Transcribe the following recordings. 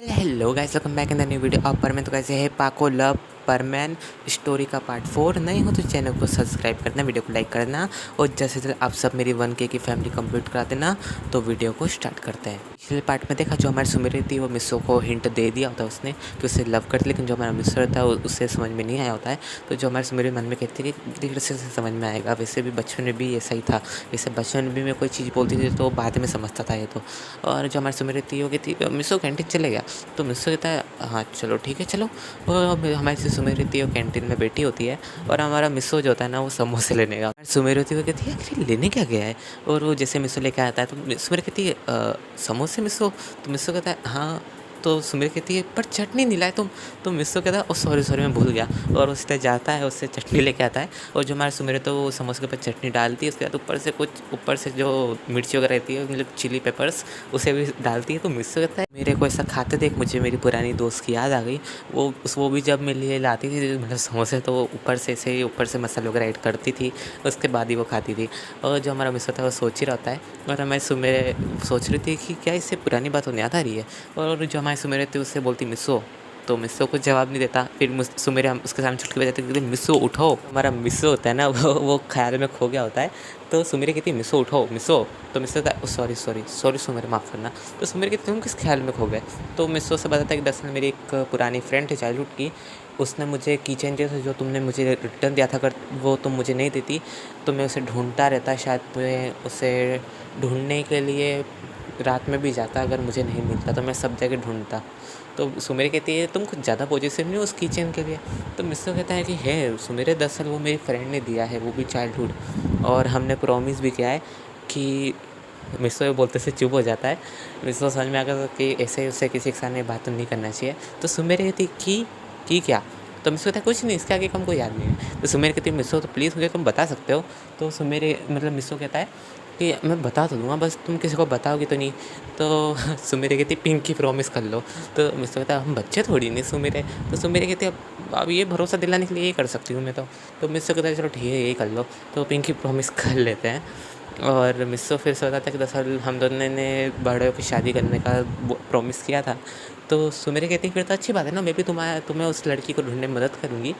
Hello guys, welcome back in the new video. आप पर में तो कैसे है पाको लव परमैन स्टोरी का पार्ट 4 नए हो तो चैनल को सब्सक्राइब करना, वीडियो को लाइक करना और जैसे जैसे आप सब मेरी 1K की फैमिली कंप्लीट करा देना। तो वीडियो को स्टार्ट करते हैं। पिछले पार्ट में देखा जो हमारी सुमिरी थी वो मिसो को हिंट दे दिया होता है उसने कि उसे लव करती, लेकिन जो हमारा मिसो था उससे समझ में नहीं आया होता है। तो जो हमारी सुमिरी मन में कहती है कि धीरे से समझ में आएगा। वैसे भी बचपन में भी ऐसा ही था, जैसे बचपन में भी मैं कोई चीज़ बोलती थी तो बाद में समझता था ये तो। और जो हमारी सुमिरी थी वो कहती मिसो कैंटीन चले गया, तो मिसो कहता है हाँ चलो ठीक है चलो। और हमारी से सुमिरी थी वो कैंटीन में बैठी होती है और हमारा मिसो जो होता है ना वो समोसे लेने का। सुमिरी होती है वो कहती है अरे लेने क्या गया है, और वो जैसे मिसो लेके आता है तो सुमिरी कहती है समोसे मिसो, तो मिसो कहता है हाँ, तो सुमिरी कहती है पर चटनी नहीं लाए तुम, तो मिसो कहता है ओ सॉरी सॉरी मैं भूल गया, और उससे जाता है उससे चटनी लेके आता है। और जो हमारे सुमिरी तो वो समोसे के ऊपर चटनी डालती है, उसके बाद ऊपर से जो मिर्ची वगैरह रहती है मतलब चिली पेपर्स उसे भी डालती है। तो मिसो कहता है मेरे को ऐसा खाते देख मुझे मेरी पुरानी दोस्त की याद आ गई। वो भी जब मेरे लिए लाती थी मतलब समोसे, तो वो ऊपर से मसाले वगैरह ऐड करती थी, उसके बाद ही वो खाती थी। और जो हमारा मिसो था वो सोच ही रहता है, और हमारी सुमिरी सोच रही थी कि क्या इससे पुरानी बात होने याद आ रही है। और जो हमारी सुमिरी थी उससे बोलती मिसो, तो मिसो कुछ जवाब नहीं देता। फिर सुमिरी हम उसके सामने चुटकी बजाती है, मिसो उठो। हमारा मिसो होता है ना वो ख्याल में खो गया होता है। तो सुमिरी कहती है मिसो उठो मिसो, तो मिसो कहता है सॉरी सॉरी सॉरी सुमिरी माफ़ करना। तो सुमिरी कहती तुम किस ख्याल में खो गए। तो मिसो से बताता है कि दरअसल मेरी एक पुरानी फ्रेंड थी चाइल्डहुड की, उसने मुझे कीचेन दिया था जो तुमने मुझे रिटर्न दिया था, अगर वो तुम मुझे नहीं देती तो मैं उसे ढूंढता रहता। शायद मैं उसे ढूंढने के लिए रात में भी जाता, अगर मुझे नहीं मिलता तो मैं सब जगह ढूंढता। तो सुमिरी कहती है तुम कुछ ज़्यादा पॉजिटिव नहीं हो उस किचन के लिए। तो मिसो कहता है कि है सुमिरी, दरअसल वो मेरी फ्रेंड ने दिया है, वो भी चाइल्डहुड, और हमने प्रॉमिस भी किया है कि मिसो ये बोलते से चुप हो जाता है। मिसो समझ में आ गया कि ऐसे उसे किसी के सामने बात नहीं करना चाहिए। तो सुमिरी कहती कि क्या, तो मिसो कहता है कुछ नहीं, इसके आगे हमको याद नहीं है। तो सुमिरी कहती है मिसो तो प्लीज़ मुझे तुम बता सकते हो। तो सुमिरी मतलब मिसो कहता है कि मैं बता तो दूँगा, बस तुम किसी को बताओगी तो नहीं। तो सुमिरी कहती पिंकी प्रॉमिस कर लो। तो मिसो कहता है हम बच्चे थोड़ी नहीं सुमिरी। तो सुमिरी कहती है अब ये भरोसा दिलाने के लिए ये कर सकती हूँ मैं तो मिसो कहता है चलो ठीक है यही कर लो। तो पिंकी प्रॉमिस कर लेते हैं। और मिसो फिर से बताता है कि दरअसल हम दोनों ने बड़े होकर शादी करने का प्रॉमिस किया था। तो सुमिरी कहती है फिर तो अच्छी बात है ना, मैं भी तुम्हें उस लड़की को ढूंढने में मदद करूँगी।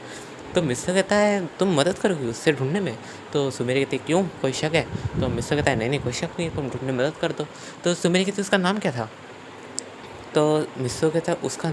तो मिसो कहता है तुम मदद करोगी उससे ढूंढने में। तो सुमिरी कहती है क्यों, कोई शक है। तो मिसो कहता है नहीं नहीं कोई शक नहीं है, तुम ढूंढने में मदद कर दो। तो सुमिरी कहती है उसका नाम क्या था। तो मिसो कहता है उसका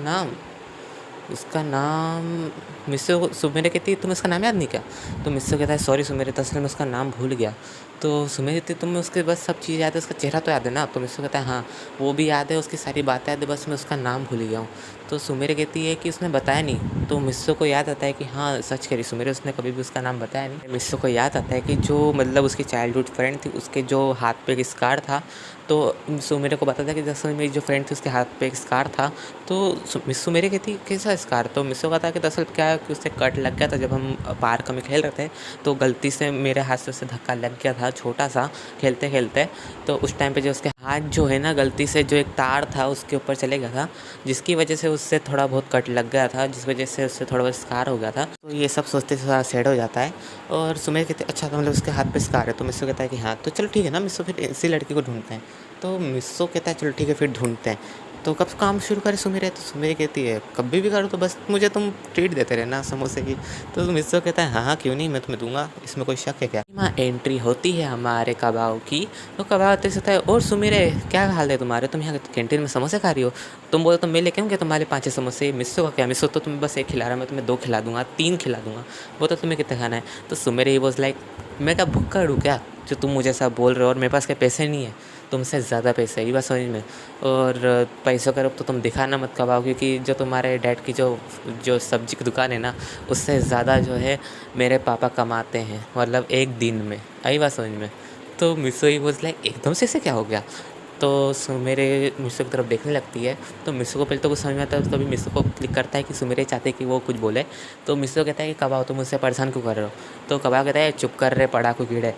नाम मिसो सुमिरी कहती है तुम्हें उसका नाम याद नहीं क्या। तो मिसो कहता है सॉरी सुमिरी, दरअसल मैं उसका नाम भूल गया। तो सुमिरी कहती तुम्हें उसके बस सब चीज़ याद है, उसका चेहरा तो याद है ना। तो मिसो कहता है हाँ वो भी याद है, उसकी सारी बातें याद है, बस मैं उसका नाम भूल गया हूँ। तो सुमिरी कहती है कि उसने बताया नहीं। तो मिसो को याद आता है कि हाँ सच कह रही सुमिरी, उसने कभी भी उसका नाम बताया नहीं। मिसो को याद आता है कि जो मतलब उसकी चाइल्डहुड फ्रेंड थी उसके जो हाथ पे एक स्कार था। तो सुमिरी को बताता है कि दरअसल मेरी जो फ्रेंड थी उसके हाथ पे एक स्कार था। तो सुमिरी कहती कैसा स्कार। तो मिसो कहता है कि दरअसल क्या है कि उससे कट लग गया था जब हम पार्क में खेल रहे थे, तो गलती से मेरे हाथ से उससे धक्का लग गया था छोटा सा खेलते खेलते। तो उस टाइम पे जो उसके हाथ जो है ना गलती से जो एक तार था उसके ऊपर चले गया था, जिसकी वजह से उससे थोड़ा बहुत कट लग गया था, जिस वजह से उससे थोड़ा बहुत स्कार हो गया था। तो ये सब सोचते थोड़ा सैड हो जाता है। और सुमिरी कहते अच्छा तो मतलब उसके हाथ पे स्कार है। तो मिसो कहता है कि हाँ तो चलो ठीक है ना मिसो, फिर इसी लड़की को ढूंढते हैं। तो मिसो कहता है चलो ठीक है फिर ढूंढते हैं। तो कब काम शुरू करे सुमिरी। तो सुमिरी कहती है कभी भी करो तो बस मुझे तुम ट्रीट देते रहना समोसे की। तो मिसो कहता है हाँ हाँ क्यों नहीं, मैं तुम्हें दूंगा, इसमें कोई शक है क्या। माँ एंट्री होती है हमारे कबाब की। तो कबाब आते से है और सुमिरी क्या हाल है तुम्हारे, तुम यहाँ कैंटीन में समोसे खा रही हो। तुम बोलो तो मैं लेके आऊँ क्या तुम्हारे 5-6 समोसे। मिसो का क्या, मिसो तो तुम्हें बस एक खिला रहा, मैं तुम्हें 2 खिला दूंगा 3 खिला दूंगा, वो तो तुम्हें कितना खाना है। तो सुमिरी ही वॉज लाइक मैं क्या भुक्का हूँ क्या जो तुम मुझे सब बोल रहे हो, और मेरे पास क्या पैसे नहीं है, तुमसे ज़्यादा पैसे है ये बात समझ में। और पैसों का रूप तो तुम दिखाना मत कबाओ, क्योंकि जो तुम्हारे डैड की जो सब्जी की दुकान है ना उससे ज़्यादा जो है मेरे पापा कमाते हैं, मतलब एक दिन में, आई बात समझ में। तो मिसो ही बोझ लाइक एकदम से ऐसे क्या हो गया। तो सुमिरी मिसो की तरफ देखने लगती है। तो मिसो को पहले तो कुछ समझ में आता है, तो कभी मिसो को क्लिक करता है कि सुमिरी चाहते हैं कि वो कुछ बोले। तो मिसो कहता है कि कबाओ तुम मुझसे परेशान क्यों कर रहे हो। तो कबाओ कहता है चुप कर रहे पड़ाकू कीड़े।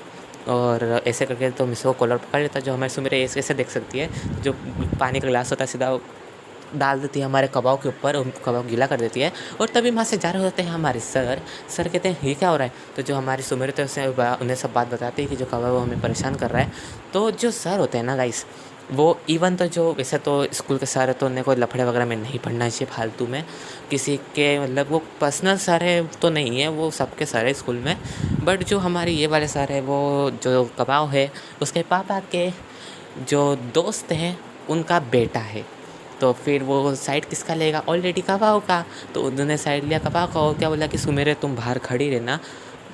और ऐसे करके तो मिसो को कॉलर पकड़ लेता है। जो हमारी सुमिरी ऐसे ऐसे देख सकती है, जो पानी का गिलास होता है सीधा डाल देती है हमारे कबाब के ऊपर, कबाब गीला कर देती है। और तभी वहाँ से जा रहे होते हैं हमारे सर कहते हैं ये क्या हो रहा है। तो जो हमारी सुमिरी तो उन्हें सब बात बताती है कि जो कबाब वो हमें परेशान कर रहा है। तो जो सर होते हैं ना गाइस, वो इवन तो जो वैसे तो स्कूल के सर तो उन्हें कोई लफड़े वगैरह में नहीं पढ़ना चाहिए फालतू में किसी के, मतलब वो पर्सनल सर है तो नहीं है, वो सबके सर है स्कूल में। बट जो हमारे ये वाले सर है वो जो कबाव है उसके पापा के जो दोस्त हैं उनका बेटा है। तो फिर वो साइड किसका लेगा, ऑलरेडी कबाव का। तो उन्होंने साइड लिया कबाव का और क्या बोला कि सुमेरे तुम बाहर खड़ी रहना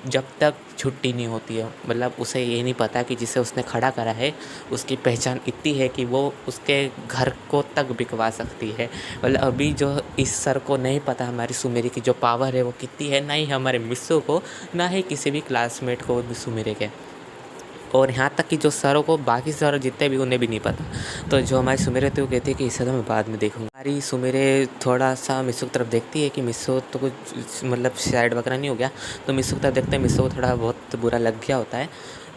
जब तक छुट्टी नहीं होती है। मतलब उसे ये नहीं पता कि जिसे उसने खड़ा करा है उसकी पहचान इतनी है कि वो उसके घर को तक बिकवा सकती है। मतलब अभी जो इस सर को नहीं पता हमारी सुमेरी की जो पावर है वो कितनी है, ना ही हमारे मिस्सों को, ना ही किसी भी क्लासमेट को भी सुमेरे के, और यहाँ तक कि जो सरों को बाकी सर जितने भी उन्हें भी नहीं पता। तो जो हमारी सुमेरे थी वो कहती है कि इसे तो मैं बाद में देखूँगा। हमारी सुमेरे थोड़ा सा मिस्सू की तरफ देखती है कि मिस्सू तो कुछ मतलब साइड वगैरह नहीं हो गया। तो मिस्सू की तरफ देखते हैं, मिस्सू को थोड़ा बहुत बुरा लग गया होता है।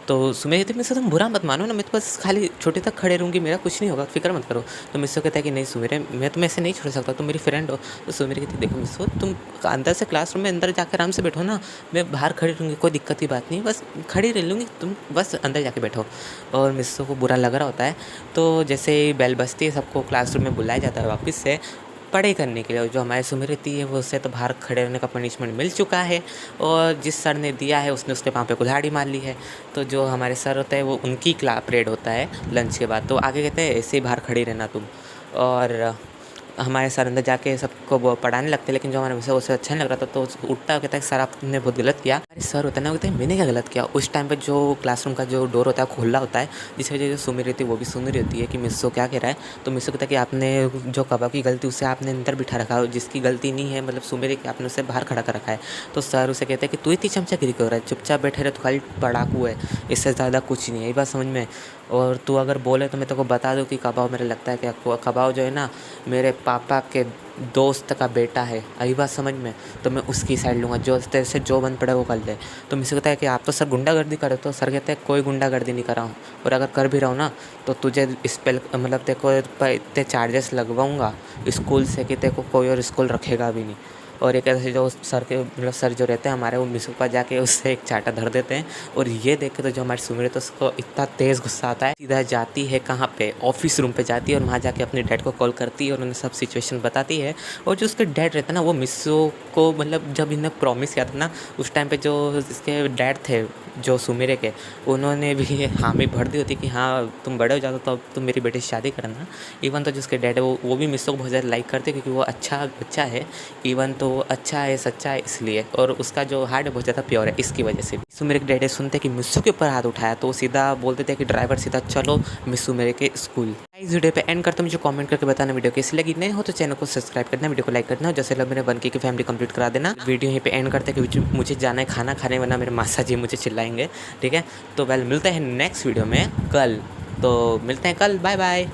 तो सुमेर कहती है मिस्सू तुम बुरा मत मानो ना, मैं तो बस खाली छोटी तक खड़े रहूँगी, मेरा कुछ नहीं होगा, फिक्र मत करो। तो मिस्सू कहता है कि नहीं सुमेर, मैं तुम्हें ऐसे नहीं छोड़ सकता, तुम मेरी फ्रेंड हो। तो सुमेर कहती है देखो मिस्सू तुम अंदर से क्लासरूम में अंदर जाकर आराम से बैठो ना, मैं बाहर खड़ी रहूँगी, कोई दिक्कत की बात नहीं, बस खड़ी रह लूँगी, तुम बस अंदर जाके बैठो। और मिस्सू को बुरा लग रहा होता है। तो जैसे ही बेल बजती है सबको क्लासरूम में बुलाया जाता है वापस से पढ़ाई करने के लिए। और जो हमारी सुमेरती है वो उससे तो बाहर खड़े रहने का पनिशमेंट मिल चुका है, और जिस सर ने दिया है उसने उसके पाँव पे कुल्हाड़ी मार ली है। तो जो हमारे सर होता है वो उनकी परेड होता है लंच के बाद, तो आगे कहते हैं ऐसे ही बाहर खड़ी रहना तुम। और हमारे सर अंदर जाके सबको वो पढ़ाने लगते हैं, लेकिन जो हमारे विषय उसे अच्छा नहीं लग रहा था तो उठता है कहता है सर आपने बहुत गलत किया। हमारे सर होता है ना, कहते हैं मैंने क्या गलत किया। उस टाइम पे जो क्लासरूम का जो डोर होता है खुला होता है, जिसकी वजह से सुमी रहती है वो भी सुन रही होती है कि मिस्सो क्या कह रहा है। तो मिस्सो कहता है कि आपने जो कबाब की गलती उसे आपने अंदर बिठा रखा, जिसकी गलती नहीं है, मतलब सुमेरी की आपने उसे बाहर खड़ा कर रखा है। तो सर उसे कहते हैं कि तू इतनी चमचागिरी क्यों हो रहा है, चुपचाप बैठे रहे, तो खाली पढ़ाकू है, इससे ज़्यादा कुछ नहीं है, ये बात समझ में। और तू अगर बोले तो मैं तेरे को बता दूँ कि कबाब मेरा लगता है कि कबाब जो है ना मेरे पापा के दोस्त का बेटा है, आई बात समझ में। तो मैं उसकी साइड लूँगा, जो तेरे से जो बन पड़े वो कर ले। तो मुझसे कहता है कि आप तो सर गुंडागर्दी करे, तो सर कहते हैं कोई गुंडागर्दी नहीं कर रहा हूँ, और अगर कर भी रहा हूँ ना तो तुझे इस पे मतलब तेरे को इतने चार्जेस लगवाऊँगा स्कूल से कि तेरे को कोई और स्कूल रखेगा भी नहीं। और एक ऐसे जो सर के मतलब सर जो रहते हैं हमारे, वो मिसू के पास जाके उससे एक चाटा धर देते हैं। और ये देख के तो जो हमारी सुमिर है तो उसको इतना तेज़ गुस्सा आता है, सीधा जाती है कहाँ पे, ऑफिस रूम पे जाती है, और वहाँ जाके अपने डैड को कॉल करती है और उन्हें सब सिचुएशन बताती है। और जो उसके डैड रहता है ना वो मिसू को मतलब जब इन्हें प्रॉमिस किया था ना उस टाइम पे जो इसके डैड थे जो सुमेरे के, उन्होंने भी हामी भर दी होती कि हाँ तुम बड़े हो जाते तो अब तुम मेरी बेटी से शादी करना। इवन तो जिसके डैड है वो भी मिसू को बहुत ज़्यादा लाइक करते क्योंकि वो अच्छा बच्चा है, इवन तो वो अच्छा है सच्चा है इसलिए, और उसका जो हार्ट है बहुत ज़्यादा प्योर है इसकी वजह से। मिसू मेरे के डैडी सुनते कि मिसू के ऊपर हाथ उठाया तो वो सीधा बोलते थे कि ड्राइवर सीधा चलो मिसू मेरे के स्कूल। इस वीडियो पे एंड करते मुझे कमेंट करके बताना वीडियो कैसी लगी, नहीं हो तो चैनल को सब्सक्राइब करना, वीडियो को लाइक करना, जैसे लग मेरे 1K की फैमिली कंप्लीट करा देना। वीडियो यहीं पे एंड करते कि मुझे जाना है खाना खाने, वरना मेरे मासा जी मुझे चिल्लाएंगे, ठीक है। तो वेल मिलते हैं नेक्स्ट वीडियो में कल, तो मिलते हैं कल, बाय बाय।